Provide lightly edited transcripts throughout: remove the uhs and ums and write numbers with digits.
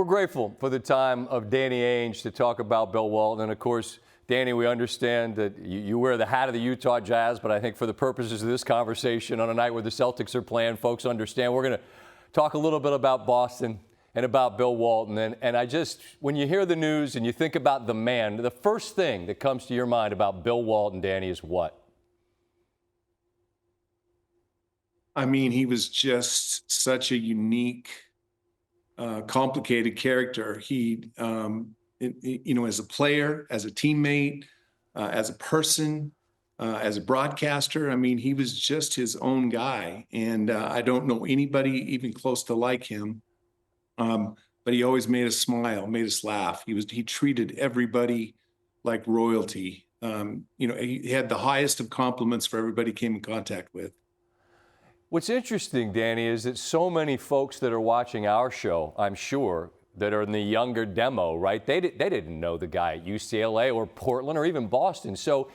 We're grateful for the time of Danny Ainge to talk about Bill Walton. And of course, Danny, we understand that you wear the hat of the Utah Jazz, but I think for the purposes of this conversation on a night where the Celtics are playing, folks understand we're going to talk a little bit about Boston and about Bill Walton. And I just, when you hear the news and you think about the man, the first thing that comes to your mind about Bill Walton, Danny, is what? I mean, he was just such a unique, complicated character. He, as a player, as a teammate, as a person, as a broadcaster, I mean, he was just his own guy. And I don't know anybody even close to like him. But he always made us smile, made us laugh. He treated everybody like royalty. He had the highest of compliments for everybody he came in contact with. What's interesting, Danny, is that so many folks that are watching our show, I'm sure, that are in the younger demo, right? They didn't know the guy at UCLA or Portland or even Boston. So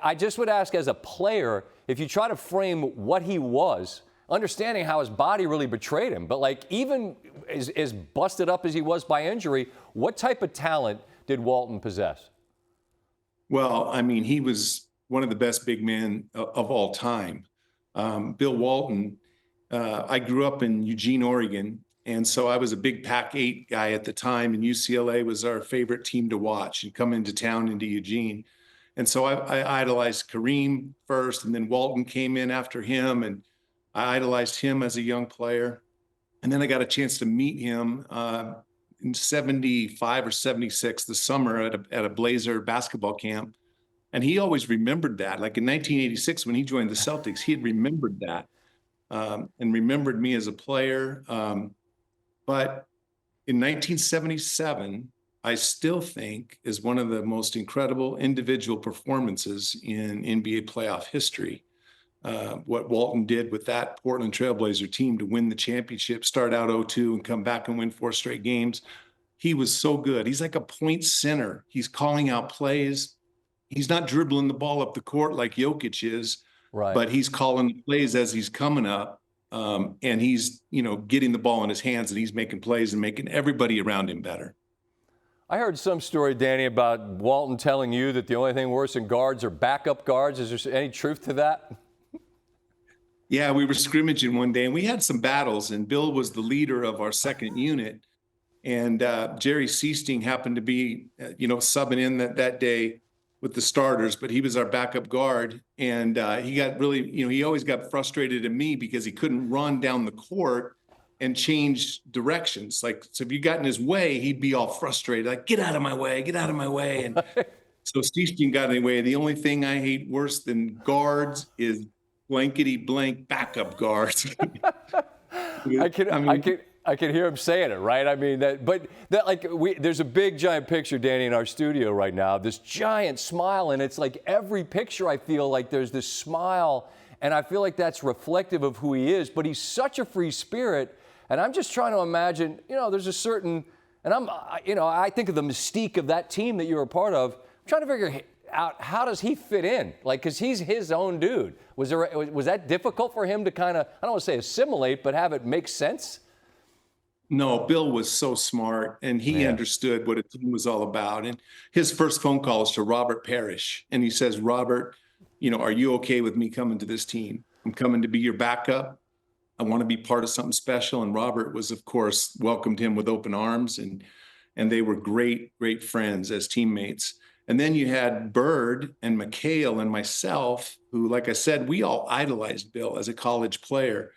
I just would ask, as a player, if you try to frame what he was, understanding how his body really betrayed him, but like even as busted up as he was by injury, what type of talent did Walton possess? Well, I mean, he was one of the best big men of all time. Bill Walton, I grew up in Eugene, Oregon, and so I was a big Pac-8 guy at the time, and UCLA was our favorite team to watch and come into town into Eugene. And so I idolized Kareem first, and then Walton came in after him, and I idolized him as a young player. And then I got a chance to meet him in 75 or 76, the summer at a Blazer basketball camp. And he always remembered that. Like in 1986, when he joined the Celtics, he had remembered that and remembered me as a player. But in 1977, I still think is one of the most incredible individual performances in NBA playoff history. What Walton did with that Portland Trailblazer team to win the championship, start out 0-2 and come back and win 4 straight games. He was so good. He's like a point center. He's calling out plays. He's not dribbling the ball up the court like Jokic is, right, but he's calling the plays as he's coming up. And he's, getting the ball in his hands, and he's making plays and making everybody around him better. I heard some story, Danny, about Walton telling you that the only thing worse than guards are backup guards. Is there any truth to that? Yeah, we were scrimmaging one day, and we had some battles, and Bill was the leader of our second unit. And Jerry Seasting happened to be, subbing in that day with the starters, but he was our backup guard. And he got really, he always got frustrated at me because he couldn't run down the court and change directions. Like, so if you got in his way, he'd be all frustrated, like, get out of my way, get out of my way. And so Seasting got in the way. The only thing I hate worse than guards is blankety blank backup guards. I can hear him saying it, right? I mean, there's a big giant picture, Danny, in our studio right now, this giant smile, and it's like every picture I feel like there's this smile, and I feel like that's reflective of who he is, but he's such a free spirit, and I'm just trying to imagine, there's a certain, and I think of the mystique of that team that you're a part of. I'm trying to figure out how does he fit in, because he's his own dude. Was that difficult for him to kind of, I don't want to say assimilate, but have it make sense? No, Bill was so smart, and he understood what a team was all about. And his first phone call is to Robert Parrish, and he says, Robert, are you okay with me coming to this team? I'm coming to be your backup. I want to be part of something special. And Robert was, of course, welcomed him with open arms, and they were great, great friends as teammates. And then you had Bird and McHale and myself, who, like I said, we all idolized Bill as a college player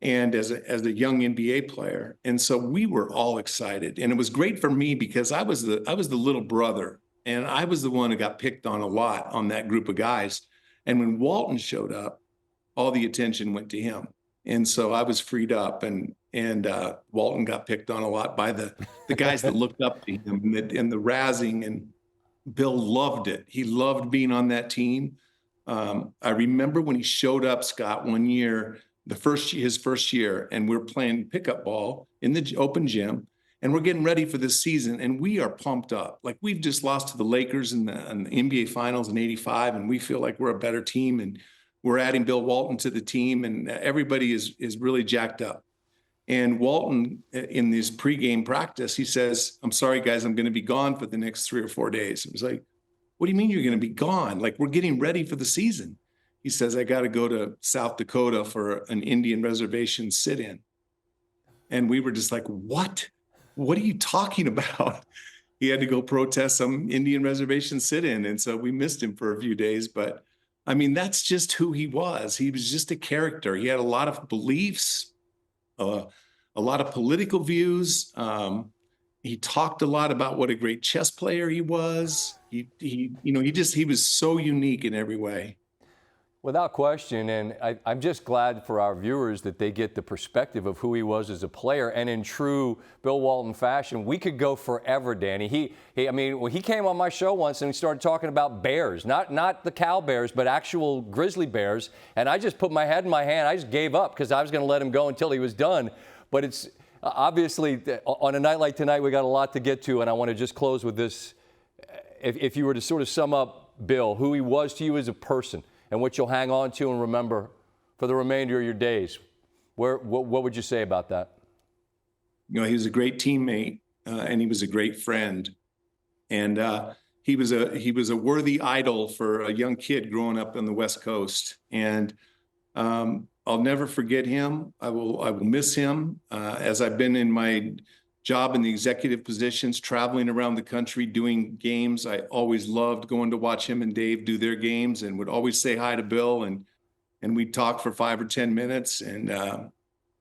and as a young NBA player. And so we were all excited. And it was great for me because I was the little brother, and I was the one who got picked on a lot on that group of guys. And when Walton showed up, all the attention went to him. And so I was freed up, and Walton got picked on a lot by the guys that looked up to him and the razzing, and Bill loved it. He loved being on that team. I remember when he showed up, Scott, one year, his first year, and we're playing pickup ball in the open gym, and we're getting ready for this season, and we are pumped up. Like, we've just lost to the Lakers in the NBA Finals in '85, and we feel like we're a better team, and we're adding Bill Walton to the team, and everybody is really jacked up. And Walton, in this pregame practice, he says, "I'm sorry, guys, I'm going to be gone for the next 3 or 4 days." It was like, "What do you mean you're going to be gone? Like, we're getting ready for the season." He says, "I got to go to South Dakota for an Indian reservation sit-in." And we were just like, "What? What are you talking about?" He had to go protest some Indian reservation sit-in. And so we missed him for a few days. But I mean, that's just who he was. He was just a character. He had a lot of beliefs, a lot of political views. He talked a lot about what a great chess player he was. He was so unique in every way. Without question, and I'm just glad for our viewers that they get the perspective of who he was as a player. And in true Bill Walton fashion, we could go forever, Danny. When he came on my show once and we started talking about bears, not the cow bears, but actual grizzly bears. And I just put my head in my hand. I just gave up because I was going to let him go until he was done. But it's obviously on a night like tonight, we got a lot to get to. And I want to just close with this. If you were to sort of sum up Bill, who he was to you as a person, and what you'll hang on to and remember for the remainder of your days, what would you say about that? He was a great teammate, and he was a great friend, and he was a worthy idol for a young kid growing up on the West Coast. And I'll never forget him. I will miss him as I've been in my job in the executive positions, traveling around the country, doing games. I always loved going to watch him and Dave do their games, and would always say hi to Bill, and we'd talk for 5 or 10 minutes. And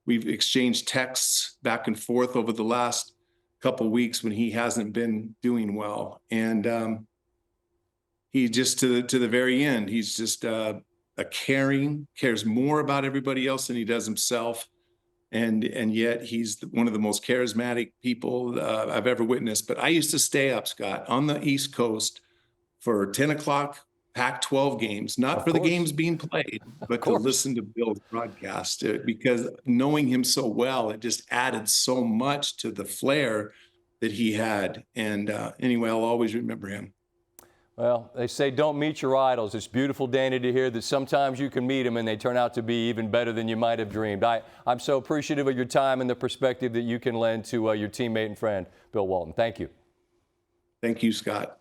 we've exchanged texts back and forth over the last couple of weeks when he hasn't been doing well. And he just, to the very end, he's just cares more about everybody else than he does himself. And yet he's one of the most charismatic people I've ever witnessed. But I used to stay up, Scott, on the East Coast for 10 o'clock Pac-12 games, not for the games being played, but to listen to Bill's broadcast, because knowing him so well, it just added so much to the flair that he had. And anyway, I'll always remember him. Well, they say don't meet your idols. It's beautiful, Danny, to hear that sometimes you can meet them and they turn out to be even better than you might have dreamed. I'm so appreciative of your time and the perspective that you can lend to your teammate and friend, Bill Walton. Thank you. Thank you, Scott.